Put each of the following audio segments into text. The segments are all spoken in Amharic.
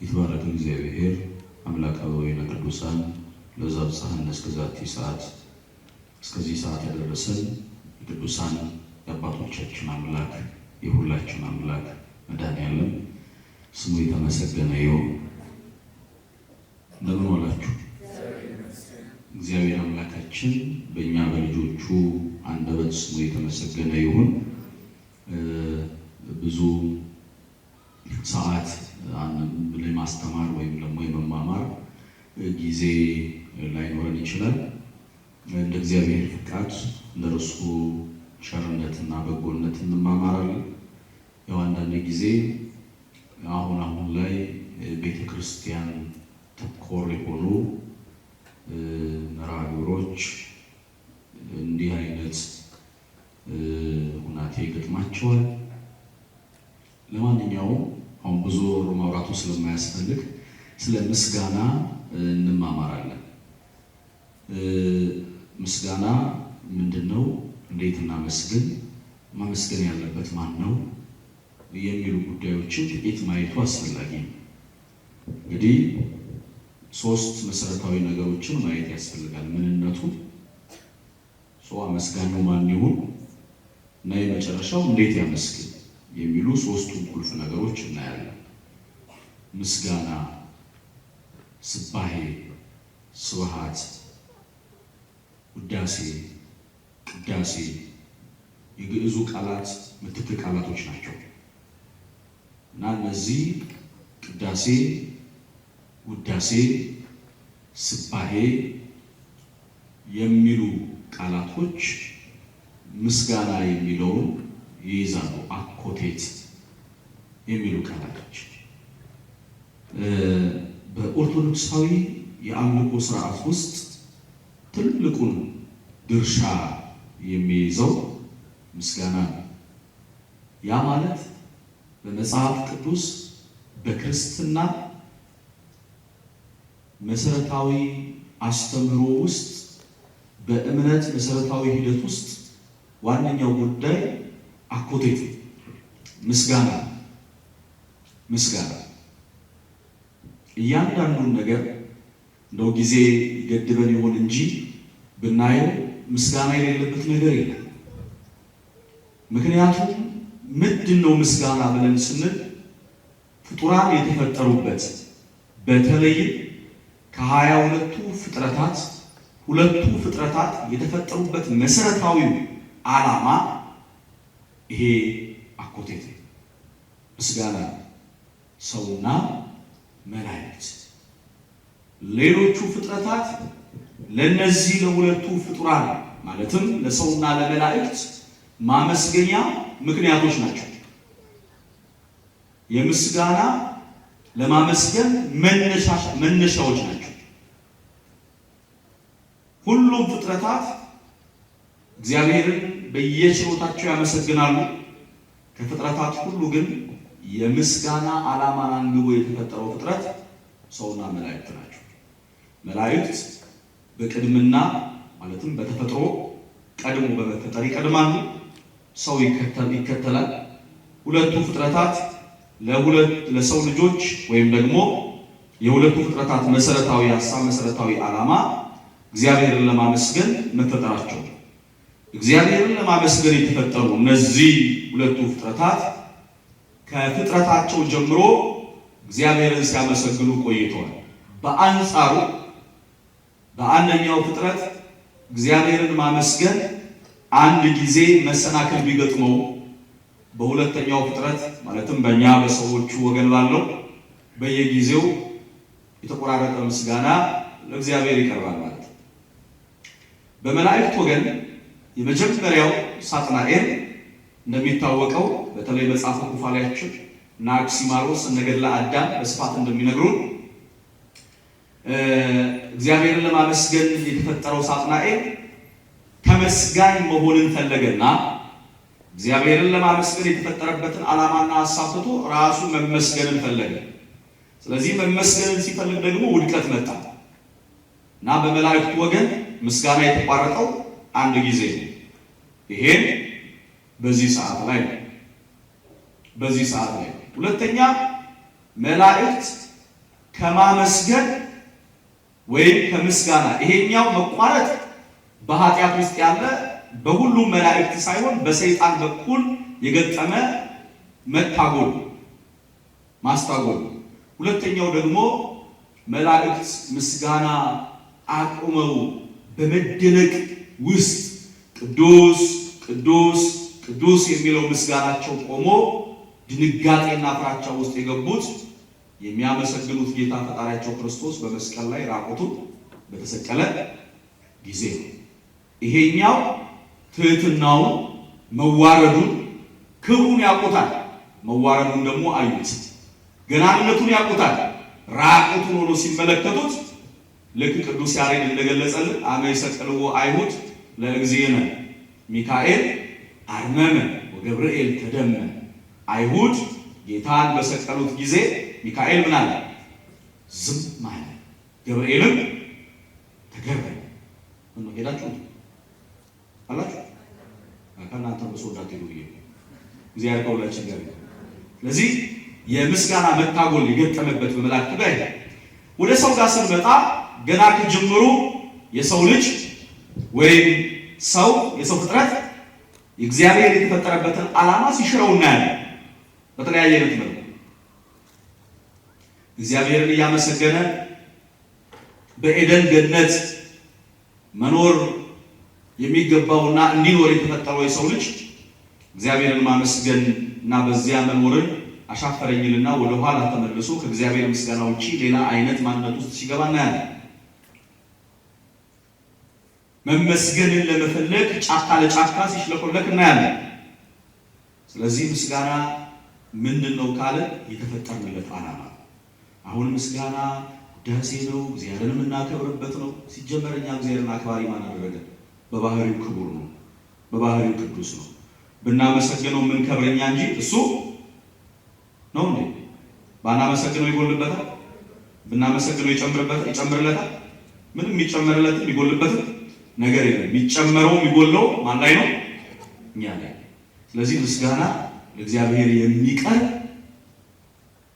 ይትባረክ እግዚአብሔር አምላከ አበዊነ ቅዱሳን ለዘብጽሐነ እስከዛቲ ሰዓት እስከዚህ ሰዓት ያደረሰን ቅዱሳን የአባቶቻችን አምላክ የሁላችን አምላክ መድኃኔዓለም ስሙ የተመሰገነ ይሁን። እንደምን ዋላችሁ? እግዚአብሔር አምላካችን በእኛ በልጆቹ አንደበት ስሙ የተመሰገነ ይሁን። ብዙ ሰዓት ለማስተማር ወይም ደግሞ የመማማር ጊዜ ላይኖረን ይችላል። እንደ እግዚአብሔር ፍቃድ ለእርሱ ቸርነትና በጎነት እንማማራለን። ያው አንዳንድ ጊዜ አሁን ላይ ቤተክርስቲያን ተኮር የሆኑ መርሃ ግብሮች እንዲህ አይነት ሁናቴ ይገጥማቸዋል። ለማንኛውም አሁን ብዙ ማውራቱ ስለማያስፈልግ ስለ ምስጋና እንማማራለን። ምስጋና ምንድነው? እንዴት እናመስግን? ማመስገን ያለበት ማን ነው? የሚሉ ጉዳዮችን ጥቂት ማየቱ አስፈላጊ ነው። እንግዲህ ሶስት መሰረታዊ ነገሮችን ማየት ያስፈልጋል። ምንነቱ፣ ሰው አመስጋኙ ማን ይሁን እና የመጨረሻው እንዴት ያመስግን የሚሉ ሶስቱን ቁልፍ ነገሮች እናያለን። ምስጋና፣ ስባሄ፣ ስብሐት፣ ውዳሴ፣ ቅዳሴ የግዕዙ ቃላት ምትክ ቃላቶች ናቸው እና እነዚህ ቅዳሴ፣ ውዳሴ፣ ስባሄ የሚሉ ቃላቶች ምስጋና የሚለውን ይይዛሉ። አኮቴት የሚሉ ቃላቶች በኦርቶዶክሳዊ የአምልኮ ስርዓት ውስጥ ትልቁን ድርሻ የሚይዘው ምስጋና ነው። ያ ማለት በመጽሐፍ ቅዱስ በክርስትና መሰረታዊ አስተምህሮ ውስጥ በእምነት መሰረታዊ ሂደት ውስጥ ዋነኛው ጉዳይ አኮቴት ምስጋና። እያንዳንዱን ነገር እንደው ጊዜ ገድበን ይሆን እንጂ ብናየው ምስጋና የሌለበት ነገር የለም። ምክንያቱም ምንድነው ምስጋና ብለን ስንል ፍጡራን የተፈጠሩበት በተለይም ከ22ቱ ፍጥረታት ሁለቱ ፍጥረታት የተፈጠሩበት መሰረታዊው ዓላማ ይሄ አኮቴት ምስጋና ሰውና መላእክት። ሌሎቹ ፍጥረታት ለነዚህ ለሁለቱ ፍጡራን ማለትም ለሰውና ለመላእክት ማመስገኛ ምክንያቶች ናቸው። የምስጋና ለማመስገን መነሻዎች ናቸው። ሁሉም ፍጥረታት እግዚአብሔርን በየችሎታቸው ያመሰግናሉ። ከፍጥረታት ሁሉ ግን የምስጋና ዓላማን አንግቦ የተፈጠረው ፍጥረት ሰውና መላእክት ናቸው። መላእክት በቅድምና ማለትም በተፈጥሮ ቀድሞ በመፈጠር ይቀድማሉ፣ ሰው ይከተላል። ሁለቱ ፍጥረታት ለሰው ልጆች ወይም ደግሞ የሁለቱ ፍጥረታት መሰረታዊ ሐሳብ መሰረታዊ ዓላማ እግዚአብሔርን ለማመስገን መፈጠራቸው። እግዚአብሔርን ለማመስገን የተፈጠሩ እነዚህ ሁለቱ ፍጥረታት ከፍጥረታቸው ጀምሮ እግዚአብሔርን ሲያመሰግኑ ቆይተዋል። በአንጻሩ በአንደኛው ፍጥረት እግዚአብሔርን ማመስገን አንድ ጊዜ መሰናክል ቢገጥመው በሁለተኛው ፍጥረት ማለትም በእኛ በሰዎቹ ወገን ባለው በየጊዜው የተቆራረጠ ምስጋና ለእግዚአብሔር ይቀርባል ማለት ነው። በመላእክት ወገን የመጀመሪያው ሳጥናኤል እንደሚታወቀው በተለይ መጽሐፈ ኩፋሌያችን እና አክሲማሮስ ነገድለ አዳም በስፋት እንደሚነግሩን እግዚአብሔርን ለማመስገን የተፈጠረው ሳጥናኤል ተመስጋኝ መሆንን ፈለገና እግዚአብሔርን ለማመስገን የተፈጠረበትን ዓላማና ሐሳብ ትቶ ራሱ መመስገንን ፈለገ። ስለዚህ መመስገንን ሲፈልግ ደግሞ ውድቀት መጣ እና በመላእክቱ ወገን ምስጋና የተቋረጠው አንድ ጊዜ ነው። ይሄን በዚህ ሰዓት ላይ ሁለተኛ መላእክት ከማመስገን ወይም ከምስጋና ይሄኛው መቋረጥ በኃጢአት ውስጥ ያለ በሁሉም መላእክት ሳይሆን በሰይጣን በኩል የገጠመ መታጎል ማስታጎል። ሁለተኛው ደግሞ መላእክት ምስጋና አቁመው በመደነቅ ውስጥ ቅዱስ ቅዱስ ቅዱስ የሚለው ምስጋናቸው ቆሞ ድንጋጤና ፍራቻ ውስጥ የገቡት የሚያመሰግኑት ጌታ ፈጣሪያቸው ክርስቶስ በመስቀል ላይ ራቁቱን በተሰቀለ ጊዜ ነው። ይሄኛው ትህትናውን መዋረዱን ክብሩን ያውቁታል። መዋረዱን ደግሞ አዩት። ገናንነቱን ያውቁታል። ራቁቱን ሆኖ ሲመለከቱት ልክ ቅዱስ ያሬድ እንደገለጸልን አመ ይሰቅልዎ አይሁድ ለእግዚእነ ሚካኤል አርመመ ወገብርኤል ተደመ። አይሁድ ጌታን በሰቀሉት ጊዜ ሚካኤል ምን አለ? ዝም አለ። ገብርኤልም ተገረመ። ምን ነው ሄዳችሁ አላችሁ? ከእናንተ በሶዳት ይሉ እግዚአብሔር ከሁላችን ጋር። ስለዚህ የምስጋና መታጎል የገጠመበት በመላእክቱ ጋር ይላል። ወደ ሰው ጋር ስንመጣ ገና ከጅምሩ የሰው ልጅ ወይም ሰው የሰው ፍጥረት እግዚአብሔር የተፈጠረበትን ዓላማ ሲሽረው እናያለን። በተለያየ አይነት መልኩ እግዚአብሔርን እያመሰገነ በኤደን ገነት መኖር የሚገባውና እንዲኖር የተፈጠረው የሰው ልጅ እግዚአብሔርን ማመስገን እና በዚያ መኖርን አሻፈረኝልና ወደ ኋላ ተመልሶ ከእግዚአብሔር ምስጋና ውጪ ሌላ አይነት ማንነት ውስጥ ሲገባ እናያለን። መመስገንን ለመፈለግ ጫካ ለጫካ ሲሽለኮለክ እናያለን። ስለዚህ ምስጋና ምንድነው ካለ የተፈጠርንለት ዓላማ። አሁን ምስጋና ውዳሴ ነው፣ እግዚአብሔርን የምናከብርበት ነው። ሲጀመር እኛ እግዚአብሔርን አክባሪ ማን አደረገ? በባህሪው ክቡር ነው፣ በባህሪው ቅዱስ ነው። ብናመሰግነው ምን ከብረኛ እንጂ እሱ ነው እንዴ? ባናመሰግነው ይጎልበታል? ብናመሰግነው ይጨምርለታል? ምንም የሚጨመርለት የሚጎልበት ነገር የለም። የሚጨመረው የሚጎለው ማን ላይ ነው? እኛ ላይ። ስለዚህ ምስጋና ለእግዚአብሔር የሚቀር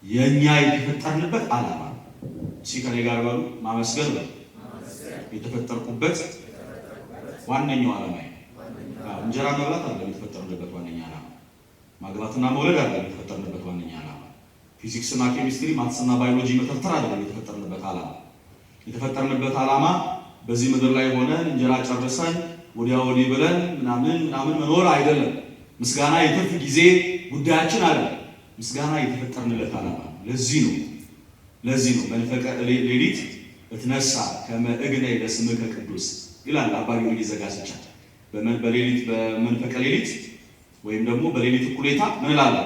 የኛ የተፈጠርንበት ዓላማ ነው። ከኔ ጋር በሉ ማመስገን ነው የተፈጠርኩበት ዋነኛው ዓላማ። እንጀራ መብላት አይደለም የተፈጠርንበት ዋነኛ ዓላማ። ማግባትና መውለድ አይደለም የተፈጠርንበት ዋነኛ ዓላማ። ፊዚክስና ኬሚስትሪ፣ ማትስና ባዮሎጂ መተርተር አይደለም የተፈጠርንበት ዓላማ። የተፈጠርንበት ዓላማ በዚህ ምድር ላይ ሆነን እንጀራ ጨርሰን ወዲያ ወዲህ ብለን ምናምን መኖር አይደለም። ምስጋና የትርፍ ጊዜ ጉዳያችን አይደለም። ምስጋና የተፈጠርንለት ዓላማ ነው። ለዚህ ነው መንፈቀ ሌሊት እትነሳ ከመ እግነይ ለስምከ ቅዱስ ይላል አባ ጊዮርጊስ ዘጋስጫ። በሌሊት በመንፈቀ ሌሊት ወይም ደግሞ በሌሊት እኩሌታ ምን እላለሁ?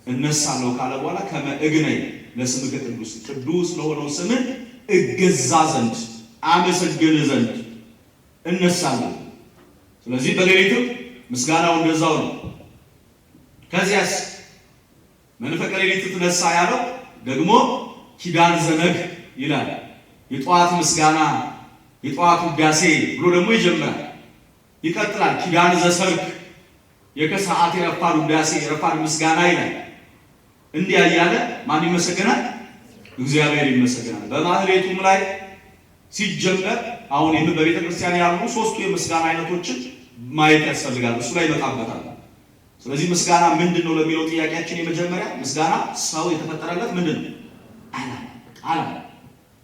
እነሳለሁ ካለ በኋላ ከመ እግነይ ለስምከ ቅዱስ፣ ቅዱስ ለሆነው ስምህ እገዛ ዘንድ አመሰግን ዘንድ እነሳለሁ። ስለዚህ በሌሊትም ምስጋናው እንደዛው ነው። ከዚያስ መንፈቀ ሌሊት ትነሳ ያለው ደግሞ ኪዳን ዘነግ ይላል። የጠዋት ምስጋና የጠዋት ውዳሴ ብሎ ደግሞ ይጀምራል። ይቀጥላል። ኪዳን ዘሰርክ የከሰዓት የረፋድ ውዳሴ የረፋድ ምስጋና ይላል። እንዲያ እያለ ማን ይመሰገናል? እግዚአብሔር ይመሰገናል። በማህሌቱም ላይ ሲጀመር አሁን ይህን በቤተ ክርስቲያን ያሉ ሶስቱ የምስጋና አይነቶችን ማየት ያስፈልጋል። እሱ ላይ ይመጣበታል። ስለዚህ ምስጋና ምንድነው ለሚለው ጥያቄያችን የመጀመሪያ ምስጋና ሰው የተፈጠረለት ምንድነው? ዓላማ።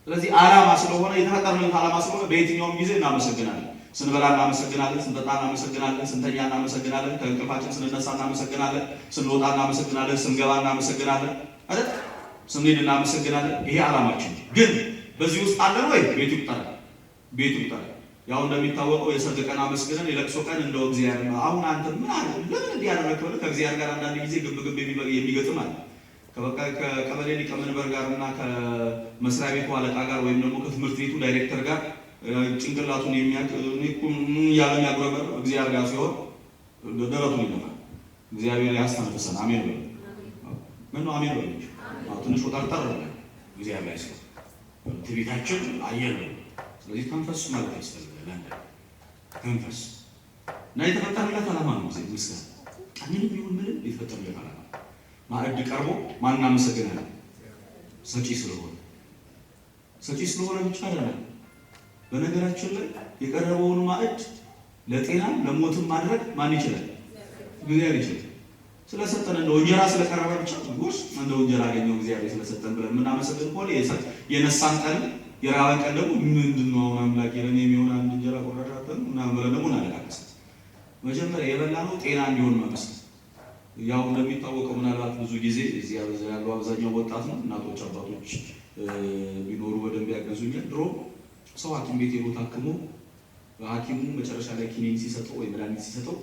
ስለዚህ ዓላማ ስለሆነ የተፈጠረለት ዓላማ ስለሆነ በየትኛውም ጊዜ እናመሰግናለን። ስንበላ እናመሰግናለን፣ ስንጠጣ እናመሰግናለን፣ ስንተኛ እናመሰግናለን፣ ከእንቅልፋችን ስንነሳ እናመሰግናለን፣ ስንወጣ እናመሰግናለን፣ ስንገባ እናመሰግናለን አይደል? ስንሄድ እናመሰግናለን። ይሄ ዓላማችን ግን በዚህ ውስጥ አለን ወይ? ቤቱ ይቁጠር። ያው እንደሚታወቀው የሰርግ ቀን አመስግነን የለቅሶ ቀን እንደው እግዚአብሔር አሁን አንተ ምን አለ ለምን እንዲያደረክ ብለህ ከእግዚአብሔር ጋር አንዳንድ ጊዜ ግብ የሚገጥም አለ። ከቀበሌ ሊቀመንበር ጋር እና ከመስሪያ ቤቱ አለቃ ጋር ወይም ደግሞ ከትምህርት ቤቱ ዳይሬክተር ጋር ጭንቅላቱን ያለ የሚያጉረመር እግዚአብሔር ጋር ሲሆን ደረቱን ይነፋል። እግዚአብሔር ያስተነፍሰን። አሜን በሉ። ምን ነው አሜን በሉ። ትንሽ ወጣርጠር እግዚአብሔር ላይ ሲሆን ትዕቢታችን አየር ነው። ስለዚህ ተንፈስ ማለት ያስፈልጋል። ተንፈስ እና የተፈጠረለት ዓላማ ነው። ምስጋና ምንም ይሁን ምንም የተፈጠረለት ዓላማ። ማዕድ ቀርቦ ማን እናመሰግናለን? ሰጪ ስለሆነ ሰጪ ስለሆነ ብቻ አይደለም። በነገራችን ላይ የቀረበውን ማዕድ ለጤናም ለሞትም ማድረግ ማን ይችላል? እግዚአብሔር ይችላል። ስለሰጠን እንደው እንጀራ ስለቀረበ ብቻ ጉስ እንደው እንጀራ አገኘው እግዚአብሔር ስለሰጠን ብለን የምናመሰግን ከሆነ የነሳን ቀን የራበን ቀን ደግሞ ምንድነው አምላክ ለኔ የሚሆን አንድ እንጀራ ቆራራተን እና ብለን ደግሞ እናለቃቀስ። መጀመሪያ የበላነው ጤና እንዲሆን መመስል። ያው እንደሚታወቀው ምናልባት ብዙ ጊዜ እዚህ ያለው አብዛኛው ወጣት ነው። እናቶች አባቶች ቢኖሩ በደንብ ያገዙኛል። ድሮ ሰው ሐኪም ቤት ሄዶ ታክሞ ሐኪሙ መጨረሻ ላይ ኪኒን ሲሰጠው ወይ መድኃኒት ሲሰጠው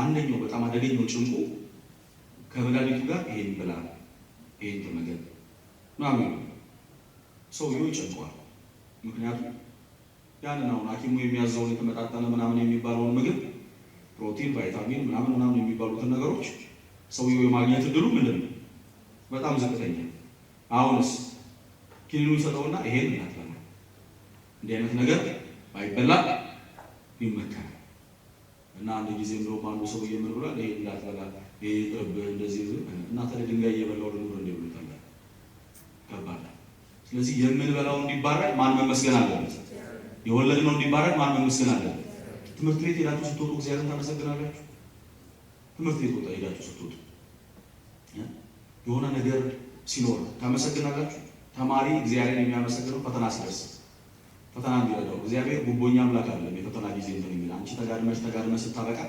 አንደኛው በጣም አደገኛው ጭንቁ ከመድኃኒቱ ጋር ይሄን ብላ ይሄን ተመገብ ምናምን ሰውየው ይጨንቀዋል። ምክንያቱም ያንን አሁን ሐኪሙ የሚያዘውን የተመጣጠነ ምናምን የሚባለውን ምግብ ፕሮቲን፣ ቫይታሚን ምናምን የሚባሉትን ነገሮች ሰውየው የማግኘት እድሉ ምንድነው? በጣም ዝቅተኛ። አሁንስ ኪኒኑ ይሰጠውና ይሄን እንዳትበላ እንዲህ አይነት ነገር ባይበላ ይመከራል። እና አንድ ጊዜ እንደውም አንዱ ሰውዬ ምን ብሏል? ይሄን እንዳትበላ ይሄ ጥብ እንደዚህ እና ታዲያ ድንጋይ እየበላው ልኑር እንደ ብሎታል። ከባድ። ስለዚህ የምንበላው እንዲባረክ ማን መመስገን አለበት? የወለድነው እንዲባረክ ማን መመስገን አለበት? ትምህርት ቤት ሄዳችሁ ስትወጡ እግዚአብሔርን ታመሰግናላችሁ? ትምህርት ቤት ወጣ ሄዳችሁ ስትወጡ የሆነ ነገር ሲኖር ታመሰግናላችሁ? ተማሪ እግዚአብሔርን የሚያመሰግነው ፈተና ሲደርስ ፈተና እንዲረዳው። እግዚአብሔር ጉቦኛ አምላክ አይደለም። የፈተና ጊዜ እንትን የሚል አንቺ ተጋድመሽ ስታበቃ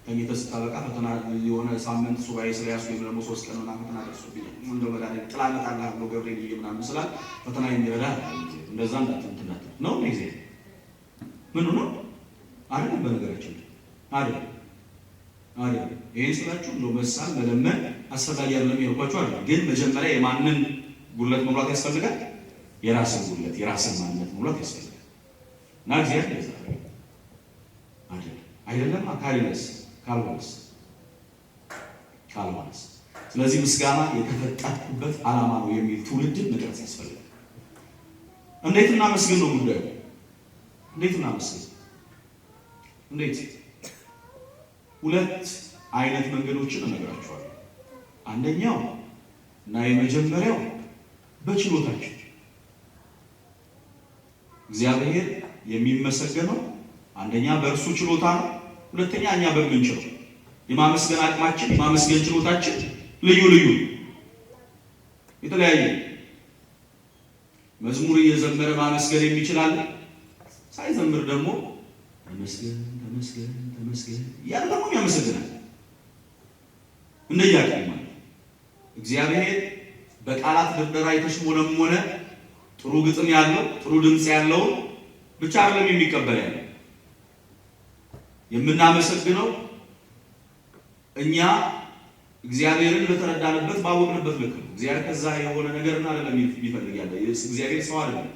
ተኝተህ ስታበቃ ፈተና የሆነ ሳምንት ሱባኤ ስለያዝኩ ወይም ደግሞ 3 ቀን ምናምን ፈተና ደርሶብኝ እንደ መድኃኒት ጥላ እመጣልሃለሁ ብሎ ገብርኤል ምናምን ስላል ፈተና የሚረዳ እንደዛ እንዳትንትናት ነው ጊዜ ምን ነው አይደለም። በነገራችን አይደለም ይሄን ስላችሁ እንደው መሳል መለመን አስፈላጊ አይደለም ያልኳችሁ አይደለም። ግን መጀመሪያ የማንን ጉድለት መሙላት ያስፈልጋል? የራስን ጉድለት የራስን ማንነት መሙላት ያስፈልጋል። እና እግዚአብሔር ይዛል አይደለም ካልሆነስ ስለዚህ ምስጋና የተፈጠረበት ዓላማ ነው የሚል ትውልድን መቅረጽ ያስፈልጋል። እንዴት እናመስግን ነው ጉዳዩ። እንዴት እናመስግን? እንዴት? ሁለት አይነት መንገዶችን እነግራችኋለሁ። አንደኛው እና የመጀመሪያው በችሎታችን እግዚአብሔር የሚመሰገነው አንደኛ በእርሱ ችሎታ ነው። ሁለተኛ እኛ በምንችለው የማመስገን አቅማችን የማመስገን ችሎታችን ልዩ የተለያየ መዝሙር እየዘመረ ማመስገን የሚችላል። ሳይዘምር ደግሞ ተመስገን ያን ደግሞ ያመሰግናል። እንደያቀኝ ማለት እግዚአብሔር በቃላት ድርደራ የተሽሞነሞነ ጥሩ ግጥም ያለው ጥሩ ድምጽ ያለው ብቻ አይደለም የሚቀበል ያለው የምናመሰግነው እኛ እግዚአብሔርን በተረዳንበት ባወቅንበት ልክ ነው። እግዚአብሔር ከዛ የሆነ ነገርና አይደለም የሚፈልግ ያለ እግዚአብሔር ሰው አይደለም።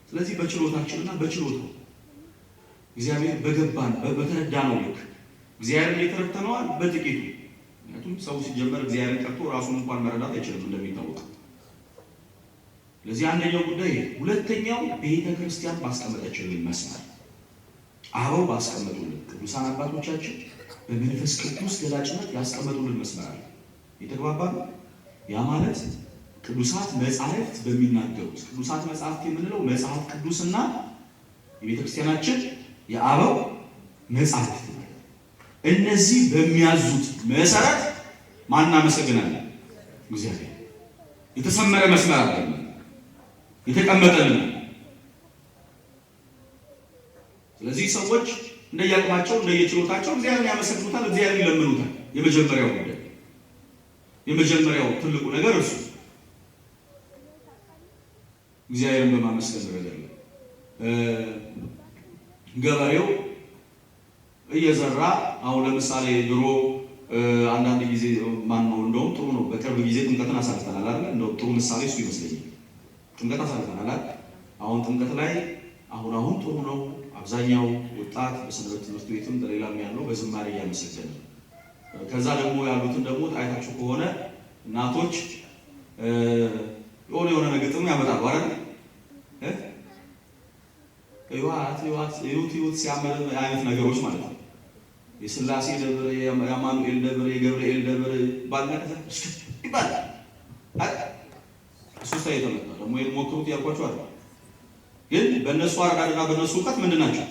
ስለዚህ በችሎታችንና በችሎታው እግዚአብሔር በገባን በተረዳነው ልክ እግዚአብሔርን የተረተነዋል በጥቂቱ። ምክንያቱም ሰው ሲጀመር እግዚአብሔርን ቀርቶ ራሱን እንኳን መረዳት አይችልም እንደሚታወቅ። ለዚህ አንደኛው ጉዳይ። ሁለተኛው ቤተ ክርስቲያን ባስቀመጠችልን መስመር አበው ባስቀመጡልን ቅዱሳን አባቶቻችን በመንፈስ ቅዱስ ገላጭነት ያስቀመጡልን መስመር አለ። የተግባባን ያ ማለት ቅዱሳት መጻሕፍት በሚናገሩት ቅዱሳት መጻሕፍት የምንለው መጽሐፍ ቅዱስና የቤተ ክርስቲያናችን የአበው መጻሕፍት እነዚህ በሚያዙት መሰረት ማን እናመሰግናለን? እግዚአብሔር። የተሰመረ መስመር አለ የተቀመጠልን። ስለዚህ ሰዎች እንደየአቅማቸው እንደየችሎታቸው እግዚአብሔርን ያመሰግኑታል፣ እግዚአብሔርን ይለምኑታል። የመጀመሪያው ጉዳይ የመጀመሪያው ትልቁ ነገር እሱ እግዚአብሔርን በማመስገን ነገር ነው። ገበሬው እየዘራ አሁን ለምሳሌ ድሮ አንዳንድ ጊዜ ማነው እንደውም ጥሩ ነው። በቅርብ ጊዜ ጥምቀትን አሳልፈናል አይደል? እንደው ጥሩ ምሳሌ እሱ ይመስለኛል። ጥምቀት አሳልፈናል አይደል? አሁን ጥምቀት ላይ አሁን ጥሩ ነው። አብዛኛው ወጣት በሰንበት ትምህርት ቤትም በሌላም ያለው በዝማሬ እያመሰገነ ከዛ ደግሞ ያሉትን ደግሞ ታይታችሁ ከሆነ እናቶች የሆነ ግጥም ያመጣሉ አይደል? ህይወት ሲያምር አይነት ነገሮች ማለት ነው። የሥላሴ ደብር፣ የአማኑኤል ደብር፣ የገብርኤል ደብር ባልነቀሰ ይባላል። እሱ በሱሳ የተመታ ደግሞ የሞክሩት ያልኳቸው አለ። ግን በእነሱ አረዳድና በእነሱ እውቀት ምንድን ናቸው?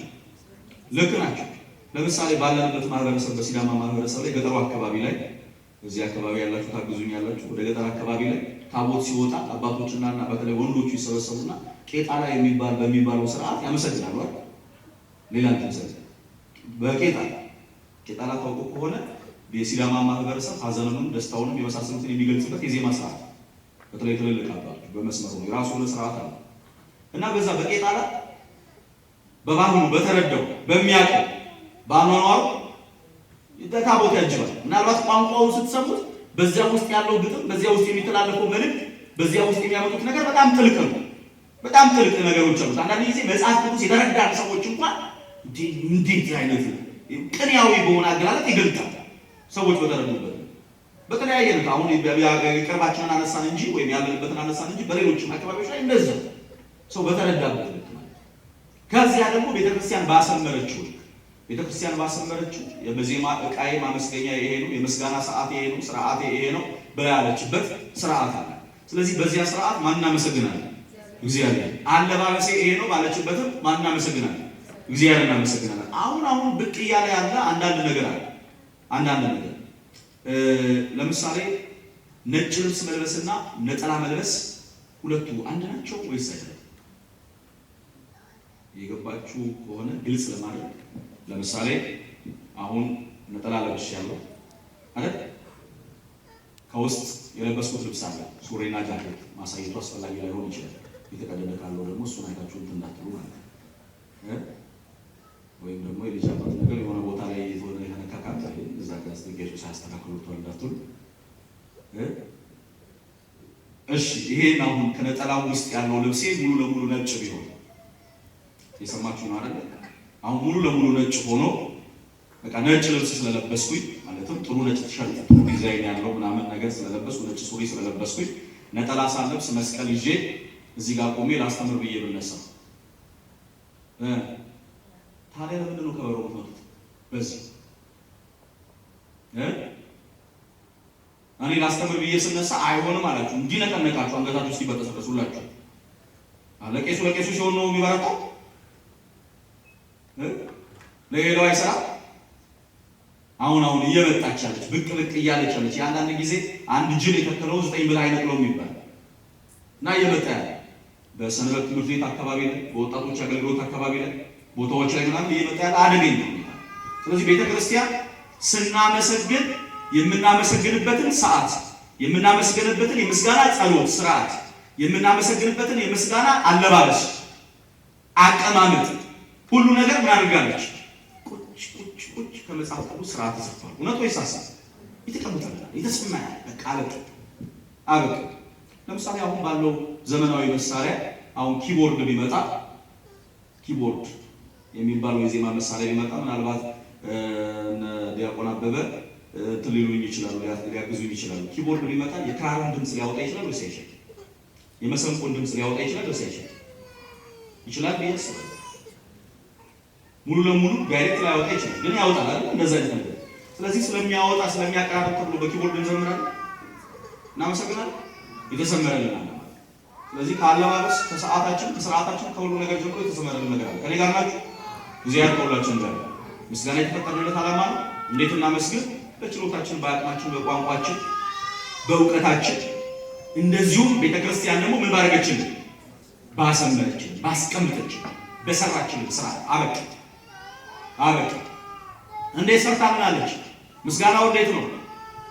ልክ ናቸው። ለምሳሌ ባለንበት ማህበረሰብ በሲዳማ ማህበረሰብ ላይ ገጠሩ አካባቢ ላይ እዚህ አካባቢ ያላችሁ ታግዙኛላችሁ። ወደ ገጠር አካባቢ ላይ ታቦት ሲወጣ አባቶችና በተለይ ወንዶቹ ይሰበሰቡና ቄጣላ በሚባለው ስርዓት ያመሰግናሉ አይደል? ሌላ እንትን ቄጣላ ታውቁ ከሆነ የሲዳማ ማህበረሰብ ሀዘኑንም ደስታውንም የመሳሰሉትን የሚገልጽበት የዜማ ስርዓት በተለይ ትልልቅ አባቶች በመስመሩ የራሱ የሆነ ስርዓት አለ እና በዛ በቄጣላ በባህሉ በተረዳው በሚያውቀው ባኗኗሩ ታቦት ያጅባል። ምናልባት ቋንቋውን ስትሰሙት በዚያ ውስጥ ያለው ግጥም፣ በዚያ ውስጥ የሚተላለፈው መልእክት፣ በዚያ ውስጥ የሚያመጡት ነገር በጣም ጥልቅ ነው። በጣም ጥልቅ ነገሮች አሉት። አንዳንድ ጊዜ መጽሐፍ ቅዱስ የተረዳን ሰዎች እንኳን እንዴት አይነት ቅኔያዊ በሆነ አገላለጥ ይገልጣል። ሰዎች በተረዱበት በተለያየ ነው። አሁን ቅርባችንን አነሳን እንጂ ወይም ያለንበትን አነሳን እንጂ በሌሎችም አካባቢዎች ላይ እንደዚህ ሰው በተረዳበት ልክ ማለት። ከዚያ ደግሞ ቤተክርስቲያን ባሰመረችው የበዜማ ዕቃዬ ማመስገኛ ይሄ ነው፣ የምስጋና ሰዓት ይሄ ነው፣ ስርዓቴ ይሄ ነው በያለችበት ስርዓት አለ። ስለዚህ በዚያ ስርዓት ማን እናመሰግናለን? እግዚአብሔር። አለባበሴ ይሄ ነው ባለችበትም ማን እናመሰግናለን? እግዚአብሔር እናመሰግናለን። አሁን ብቅ እያለ ያለ አንዳንድ ነገር አለ። ለምሳሌ ነጭ ልብስ መልበስና ነጠላ መልበስ ሁለቱ አንድ ናቸው ወይስ አይደለም? የገባችሁ ከሆነ ግልጽ ለማድረግ ለምሳሌ አሁን ነጠላ ለብሻለሁ አይደል? ከውስጥ የለበስኩት ልብስ አለ፣ ሱሪና ጃኬት ማሳየቱ አስፈላጊ ላይሆን ይችላል። የተቀደደ ካለው ደግሞ እሱን አይታችሁ እንትን እንዳትሉ ማለት ነው። ወይም ደግሞ የልጅ አባት ነገር የሆነ ቦታ ላይ የተወነ የተነካካት እዛ ጋር ስትገኙ ሳያስተካክሉት ወልዳችሁ እሺ። ይሄን አሁን ከነጠላው ውስጥ ያለው ልብሴ ሙሉ ለሙሉ ነጭ ቢሆን የሰማችሁ ነው አይደል? አሁን ሙሉ ለሙሉ ነጭ ሆኖ በቃ ነጭ ልብስ ስለለበስኩኝ ማለትም ጥሩ ነጭ ቲሸርት ጥሩ ዲዛይን ያለው ምናምን ነገር ስለለበስኩ ነጭ ሱሪ ስለለበስኩኝ ነጠላ ሳለብስ መስቀል ይዤ እዚህ ጋር ቆሜ ላስተምር ብዬ ብነሳ ታዲያ ለምንድን ነው ከበሮ የምትመቱት? በዚህ እኔ ላስተምር ብዬ ስነሳ አይሆንም አላችሁ። እንዲነቀነቃችሁ አንገታችሁ እስኪበጠስ ሁላችሁ ለቄሱ ሲሆን ነው የሚበረታው። ለሌላው አይሰራ። አሁን እየመጣች ያለች ብቅ እያለች ያለች የአንዳንድ ጊዜ አንድ ጅል የተከለው 9 ብላ አይነቅለውም ይባላል እና እየመጣ ያለ በሰንበት ትምህርት ቤት አካባቢ ላይ በወጣቶች አገልግሎት አካባቢ ላይ ቦታዎች ላይ ምናምን እየመጣ ያለ አደገኛ ነው። ስለዚህ ቤተክርስቲያን ስናመሰግን የምናመሰግንበትን ሰዓት፣ የምናመሰግንበትን የምስጋና ጸሎት ስርዓት፣ የምናመሰግንበትን የምስጋና አለባበስ፣ አቀማመጥ ሁሉ ነገር ምን አድርጋለች? ቁጭ ከመጽሐፍ ቅዱስ ስርዓት ተሰጥቷል። እውነት ወይስ ሐሰት? የተቀመጠ የተሰማያ በቃ አበቃ። ለምሳሌ አሁን ባለው ዘመናዊ መሳሪያ አሁን ኪቦርድ ቢመጣ ኪቦርድ የሚባለው የዜማ መሳሪያ ቢመጣ ምናልባት ዲያቆን አበበ ትልሉኝ ይችላሉ፣ ሊያግዙኝ ይችላሉ። ኪቦርድ ቢመጣ የክራሩን ድምፅ ሊያወጣ ይችላል ወይስ አይችልም? የመሰንቆን ድምፅ ሊያወጣ ይችላል ወይስ አይችልም? ይችላል ብዬ አስባለሁ። ሙሉ ለሙሉ ዳይሬክት ላያወጣ ይችላል፣ ግን ያወጣል አይደል? እንደዛ አይነት ነገር። ስለዚህ ስለሚያወጣ ስለሚያቀራርብ ተብሎ በኪቦርድ እንዘምራለን፣ እናመሰግናለን፣ የተሰመረልን አለ ማለት። ስለዚህ ከአለባበስ ከሰዓታችን ከስርዓታችን ከሁሉ ነገር ጀምሮ የተሰመረልን ነገር አለ። ከኔ ጋር ናችሁ? እግዚአብሔር ከሁላችን ጋር። ምስጋና የተፈጠረለት ዓላማ ነው። እንዴት እናመስግን? በችሎታችን፣ በአቅማችን፣ በቋንቋችን፣ በእውቀታችን። እንደዚሁም ቤተክርስቲያን ደግሞ ምን ባደረገችን? ባሰመረችን፣ ባስቀምጠችን፣ በሰራችን ስራ አበቃ። እንዴት ሰርታ ምን አለች? ምስጋናው እንዴት ነው?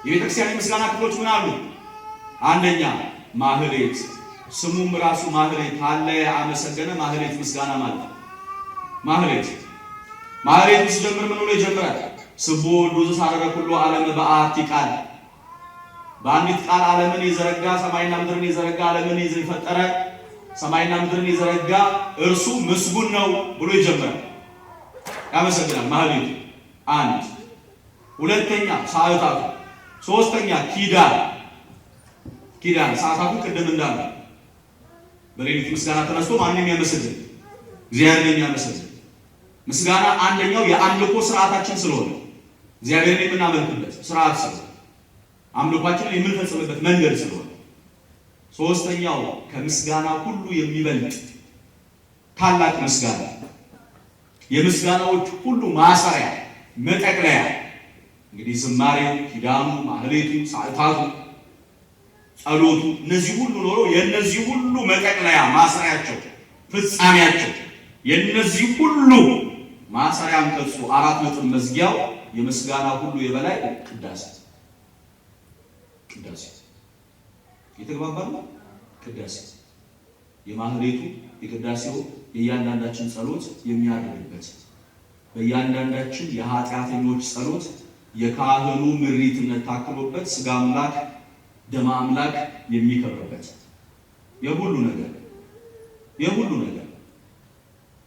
የቤተክርስቲያን የምስጋና ክፍሎች ምን አሉ? አንደኛ ማህሌት፣ ስሙም ራሱ ማህሌት አለ፣ አመሰገነ። ማህሌት ምስጋና ማለት ማህሌት ሲጀምር ምን ብሎ ይጀምራል? ስቦ ዱዝ ሳረረ ኩሉ ዓለም በአቲ ቃል፣ በአንዲት ቃል ዓለምን የዘረጋ ሰማይና ምድርን የዘረጋ ዓለምን የፈጠረ ሰማይና ምድርን የዘረጋ እርሱ ምስጉን ነው ብሎ ይጀምራል። ያመሰግናል ማህሌቱ። አንድ ሁለተኛ ሰዓታቱ፣ ሶስተኛ ኪዳን ሰዓታቱ ቅድም እንዳለ በሌሊት ምስጋና ተነስቶ ማንንም ያመሰግን እግዚአብሔርን የሚያመሰግን ምስጋና አንደኛው የአምልኮ ስርዓታችን ስለሆነ እግዚአብሔርን የምናመልክበት ስርዓት ስለሆነ አምልኳችንን የምንፈጽምበት መንገድ ስለሆነ ሶስተኛው ከምስጋና ሁሉ የሚበልጥ ታላቅ ምስጋና የምስጋናዎች ሁሉ ማሰሪያ መጠቅለያ እንግዲህ ዝማሬው፣ ኪዳኑ፣ ማህሌቱ፣ ሰዓታቱ፣ ጸሎቱ እነዚህ ሁሉ ኖሮ የነዚህ ሁሉ መጠቅለያ ማሰሪያቸው ፍጻሜያቸው የነዚህ ሁሉ ማሰሪያ አንቀጹ አራት ነጥብ መዝጊያው የምስጋና ሁሉ የበላይ ቅዳሴ የተግባባሉ ቅዳሴ የማህሌቱ የቅዳሴው የእያንዳንዳችን ጸሎት የሚያደርግበት በእያንዳንዳችን የኃጢአተኞች ጸሎት የካህኑ ምሪትነት ታክሎበት ስጋ አምላክ ደም አምላክ የሚከብርበት የሁሉ ነገር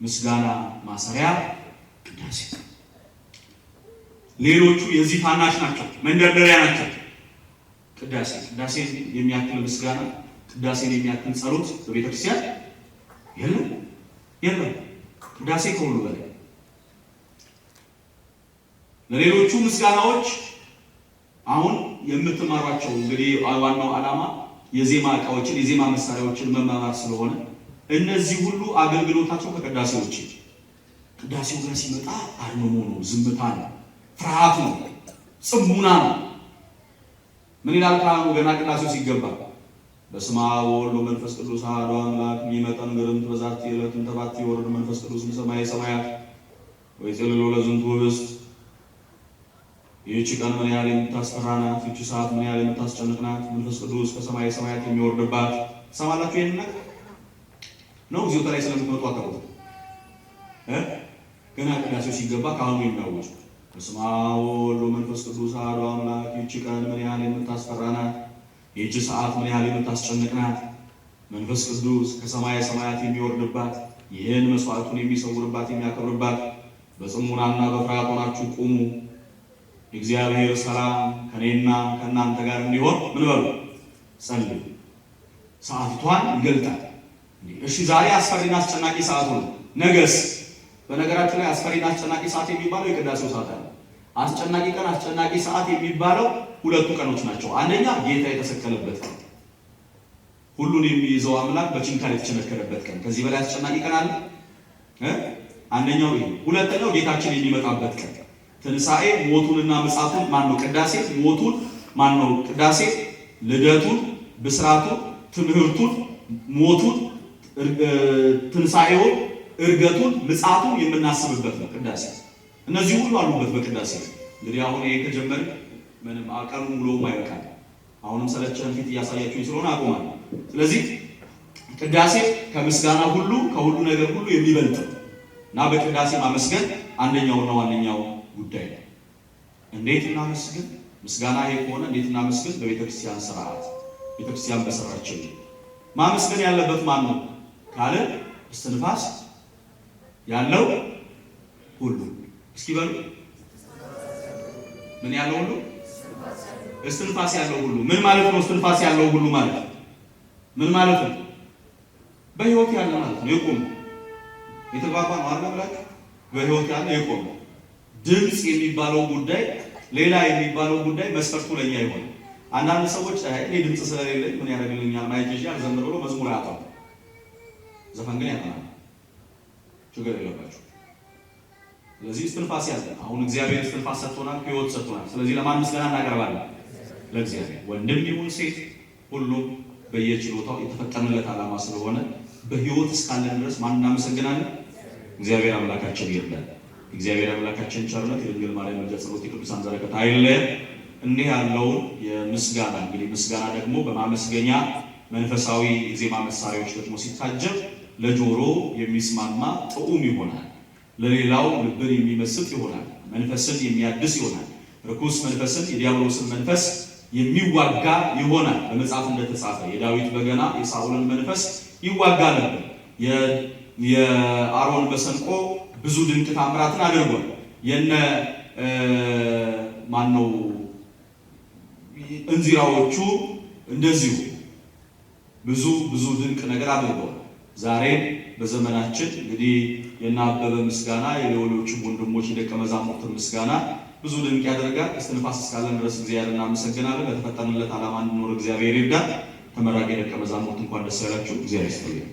ምስጋና ማሰሪያ ቅዳሴ። ሌሎቹ የዚህ ታናሽ ናቸው፣ መንደርደሪያ ናቸው። ቅዳሴን የሚያክል ምስጋና ቅዳሴን የሚያክል ጸሎት በቤተክርስቲያን የለም። ቅዳሴ ከሁሉ በላይ ለሌሎቹ ምስጋናዎች አሁን የምትማሯቸው እንግዲህ ዋናው ዓላማ የዜማ ዕቃዎችን የዜማ መሳሪያዎችን መማማር ስለሆነ እነዚህ ሁሉ አገልግሎታቸው ከቅዳሴው ውጪ ቅዳሴው ጋር ሲመጣ አርምሞ ነው፣ ዝምታ ነው፣ ፍርሃት ነው፣ ጽሙና ነው። ምን ይላል ካህኑ ገና ቅዳሴው ሲገባ? በስመ አብ ወወልድ ወመንፈስ ቅዱስ አሐዱ አምላክ ሚመጠን ግርምት በዛቲ ዕለት እንተባቲ ወረድ መንፈስ ቅዱስ እምሰማየ ሰማያት ወይጼልሎ ለዝንቱ ኅብስት። ይህች ቀን ምን ያህል የምታስፈራ ናት! ይህች ሰዓት ምን ያህል የምታስጨንቅ ናት! መንፈስ ቅዱስ ከሰማየ ሰማያት የሚወርድባት። ሰማላችሁ? ይሄን ነገር ነው እዚሁ ላይ ስለምትመጡ አቀሩት ገና ቅዳሴው ሲገባ ካህኑ የሚያውጅ በስመ አብ ወወልድ ወመንፈስ ቅዱስ አሐዱ አምላክ። ይህች ቀን ምን ያህል የምታስፈራ ናት! ይህች ሰዓት ምን ያህል የምታስጨንቅ ናት! መንፈስ ቅዱስ ከሰማየ ሰማያት የሚወርድባት፣ ይህን መስዋዕቱን የሚሰውርባት የሚያከብርባት። በጽሙናና በፍርሃት ሆናችሁ ቁሙ። የእግዚአብሔር ሰላም ከኔና ከእናንተ ጋር እንዲሆን ምን በሉ ጸልዩ። ሰዓቷን ይገልጣል። እሺ ዛሬ አስፈሪና አስጨናቂ ሰዓት ነው። ነገስ? በነገራችን ላይ አስፈሪና አስጨናቂ ሰዓት የሚባለው የቅዳሴው ሰዓት ነው። አስጨናቂ ቀን አስጨናቂ ሰዓት የሚባለው ሁለቱ ቀኖች ናቸው። አንደኛ ጌታ የተሰቀለበት ቀን፣ ሁሉን የሚይዘው አምላክ በችንካር የተቸነከረበት ቀን። ከዚህ በላይ አስጨናቂ ቀን አለ? አንደኛው ይሄ። ሁለተኛው ጌታችን የሚመጣበት ቀን ትንሣኤ፣ ሞቱንና ምጽአቱን ማነው? ቅዳሴ ሞቱን ማነው? ቅዳሴ ልደቱን፣ ብስራቱን፣ ትምህርቱን፣ ሞቱን፣ ትንሣኤውን፣ እርገቱን፣ ምጽአቱን የምናስብበት ነው ቅዳሴ። እነዚህ ሁሉ አሉበት በቅዳሴ። እንግዲህ አሁን ይሄ ከጀመረ ምንም አቀኑ ሙሉም አይበቃል። አሁንም ሰለቸን ፊት እያሳያችሁኝ ስለሆነ አቆማለሁ። ስለዚህ ቅዳሴ ከምስጋና ሁሉ ከሁሉ ነገር ሁሉ የሚበልጥ እና በቅዳሴ ማመስገን አንደኛውና ዋነኛው ጉዳይ ነው። እንዴት እናመስግን? ምስጋና ይሄ ከሆነ እንዴት እናመስግን? በቤተክርስቲያን ስርዓት ቤተክርስቲያን በሰራችን ማመስገን ያለበት ማን ነው ካለ እስትንፋስ ያለው ሁሉ። እስኪ በሉ ምን ያለው ሁሉ? እስትንፋስ ያለው ሁሉ። ምን ማለት ነው? እስትንፋስ ያለው ሁሉ ማለት ምን ማለት ነው? በህይወት ያለ ማለት ነው። የቆመ የተግባባ ነው አይደል? ብላችሁ በህይወት ያለ የቆመ ድምፅ የሚባለው ጉዳይ ሌላ የሚባለው ጉዳይ መስፈርቱ ለኛ ይሆን። አንዳንድ ሰዎች እኔ ድምፅ ስለሌለኝ ምን ያደርግልኛል ማየት ይችላል ዘምር ብሎ መዝሙር ያጣው ዘፈን ግን ያጣናል። ችግር የለባችሁ። ስለዚህ እስትንፋስ ያለ አሁን እግዚአብሔር እስትንፋስ ሰጥቶናል፣ ህይወት ሰጥቶናል። ስለዚህ ለማን ምስጋና እናቀርባለን? ለእግዚአብሔር። ወንድም ይሁን ሴት ሁሉም በየችሎታው የተፈጠረለት ዓላማ ስለሆነ በህይወት እስካለን ድረስ ማን እናመሰግናለን? እግዚአብሔር አምላካችን ይርዳል። እግዚአብሔር አምላካችን ቸርነት፣ የድንግል ማርያም ምልጃ፣ ጸሎት፣ የቅዱሳን በረከት አይለየን። እንዲህ ያለውን የምስጋና እንግዲህ ምስጋና ደግሞ በማመስገኛ መንፈሳዊ የዜማ መሳሪያዎች ደግሞ ሲታጀብ ለጆሮ የሚስማማ ጥዑም ይሆናል። ለሌላው ልብን የሚመስጥ ይሆናል። መንፈስን የሚያድስ ይሆናል። ርኩስ መንፈስን የዲያብሎስን መንፈስ የሚዋጋ ይሆናል። በመጽሐፍ እንደተጻፈ የዳዊት በገና የሳኦልን መንፈስ ይዋጋ ነበር። የአሮን መሰንቆ ብዙ ድንቅ ታምራትን አድርጓል። የነ ማነው እንዚራዎቹ እንደዚሁ ብዙ ድንቅ ነገር አድርገዋል። ዛሬ በዘመናችን እንግዲህ የእነ አበበ ምስጋና የሌሎች ወንድሞች የደቀ መዛሙርት ምስጋና ብዙ ድንቅ ያደርጋል። እስትንፋስ እስካለን ድረስ እግዚአብሔር እናመሰግናለን። ለተፈጠረለት ዓላማ እንድኖር እግዚአብሔር ይርዳል። ተመራቂ ደቀ መዛሙርት እንኳን ደስ ያላችሁ። እግዚአብሔር ይስጥልኝ።